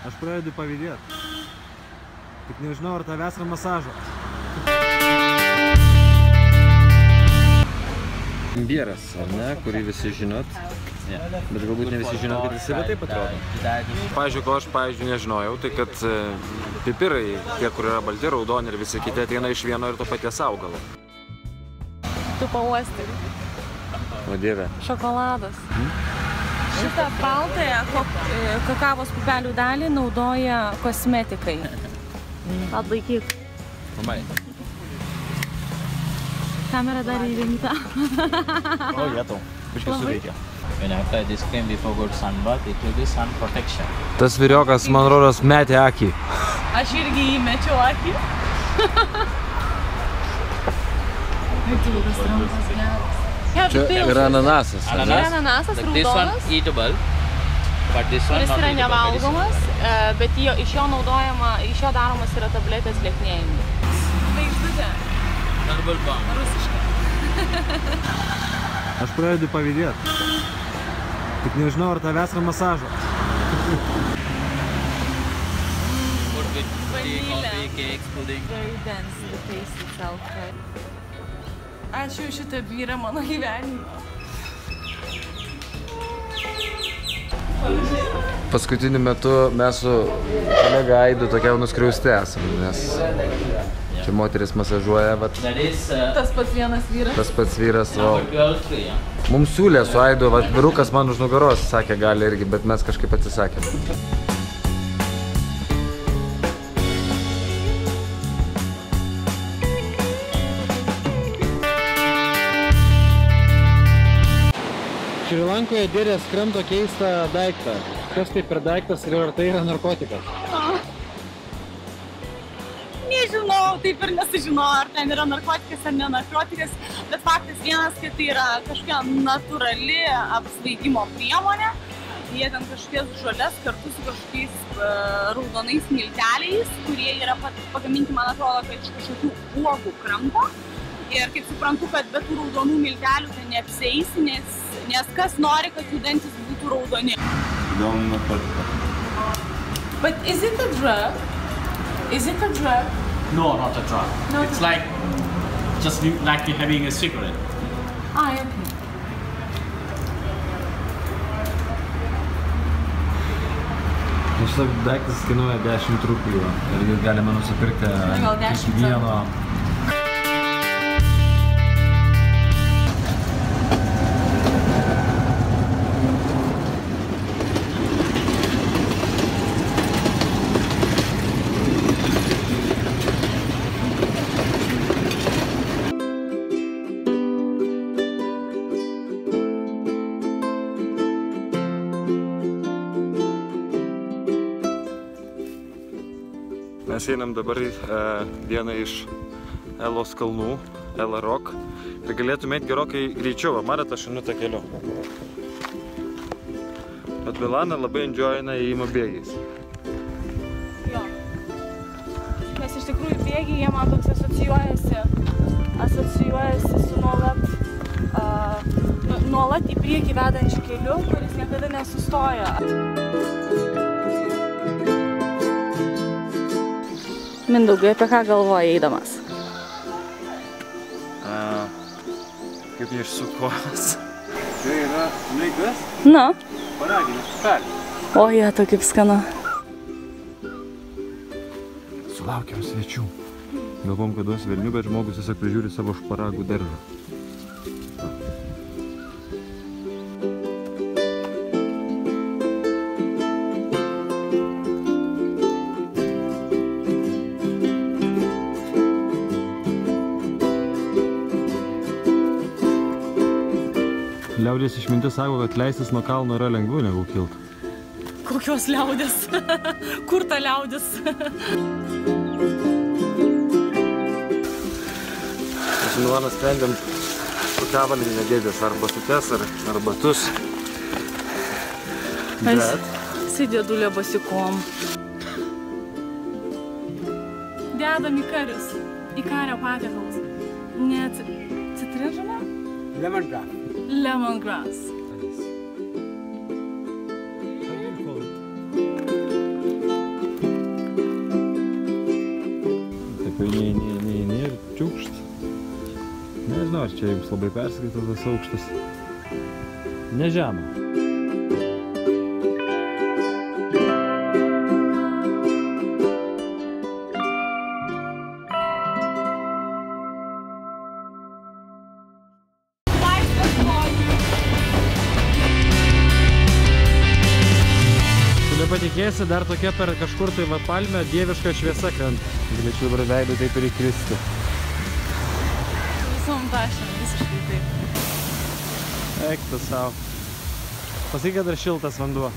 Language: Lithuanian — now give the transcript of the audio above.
Aš pradedu pavydėti. Tik nežinau, ar tavęs ar masažo. Imbieras, ar ne, kurį visi žinot. Bet galbūt ne visi žinot, kad jis yra taip atrodo. Pavyzdžiui, ko aš nežinojau, tai kad pipirai, tie, kur yra balti, raudoni ir visi kiti, ateina iš vieno ir to paties augalo. Tu pauosti. O Dieve. Šokoladas. Šitą baltąją kakavos pupelių dalį naudoja kosmetikai. Atlaikyk. Mamai. Kamera dar įrengta. O, vietau. Biškai suveikia. When after this cream before go to sunbath, it will be sun protection. Tas vyriokas, man rodos, metė akį. Aš irgi įmečiau akį. Čia yra ananasas. Yra ananasas, raudonas. This one eatable, but this one not yra eatable. nevalgomas, bet iš jo daromas yra tabletės lieknėjimui. Žvaigždutė. Herbal balm. Rusiškai. Aš pradedu pavydėti. Tik nežinau, ar tavęs ar masažo. Good with tea, coffee, cakes, pudding. Very dense, the taste itself, right? Ačiū šitą vyrą mano gyvenimą. Paskutiniu metu mes su kolega Aidu tokia nuskriausti esame, nes čia moteris masažuoja, vat. Tas pats vienas vyras. Tas pats vyras, o mums siūlė su Aidu, vat vyrukas man už nugaros sakė gali irgi, bet mes kažkaip atsisakėme. Šrilankoje dėdės kramto keistą daiktą. Kas tai per daiktas ir ar tai yra narkotikas? Nežinau, taip ir nesužinau, ar ten yra narkotikas ar ne narkotikas, bet faktas vienas, kad tai yra kažkokia natūrali apsvaigimo priemonė. Jie ten kažkokias žolės kartu su kažkokiais raudonais milteliais, kurie yra pagaminti, man atrodo, kad iš kažkokių uogų kramto. Ir kaip suprantu, kad be tų raudonų miltelių tai neapsieisi, nes kas nori, kad jų dantis būtų raudoni. Įdomu narkotika. But is it a drug? Is it a drug? No, not a drug. No, it's like just like you're having a cigarette. Ah, okay. Šitą daiktas kainuoja 10 rupių ir jį galima nusipirkti kiekvieno. Mes einam dabar vieną iš Elos kalnų, Ela Rock, ir galėtume eiti gerokai greičiau, matėte, aš einu tą keliu. Bet Milana labai enjoyina įėjimo bėgiais. Jo. Nes iš tikrųjų bėgiai, jie man toks asocijuojasi su nuolat į priekį vedančiu keliu, kuris niekada nesustoja. Mindaugai, apie ką galvoji eidamas? Kaip neišsukojas. Tai yra lygas? Na. Paraginis pupelį. O, jėto, kaip skanu. Sulaukėm svečių. Galvom, kad duos velnių, bet žmogus tiesiog prižiūri savo šparagų daržą. Liaudės išmintis sako, kad leistis nuo kalno yra lengviau negu kilt. Kokios liaudės? Kur ta liaudės? Aš su Milana sprendėm kokią valandinę dėdės, ar basutes, ar batus. Bet... Sėdėdulė basikom. Dedam į karius, į kario patiekalus. Ne citrinžolė? Lemongrass. Lemongrass. nežinau, ar čia jums labai perskaito tas aukštas. Ne žemė. Patikėsi, dar tokia per kažkur tai va palmę dieviška šviesa krenta. Galėčiau dabar veidu taip ir įkristi. Visom tašėm, visiškai taip. Eik tu savo. Pasakyk, kad dar šiltas vanduo.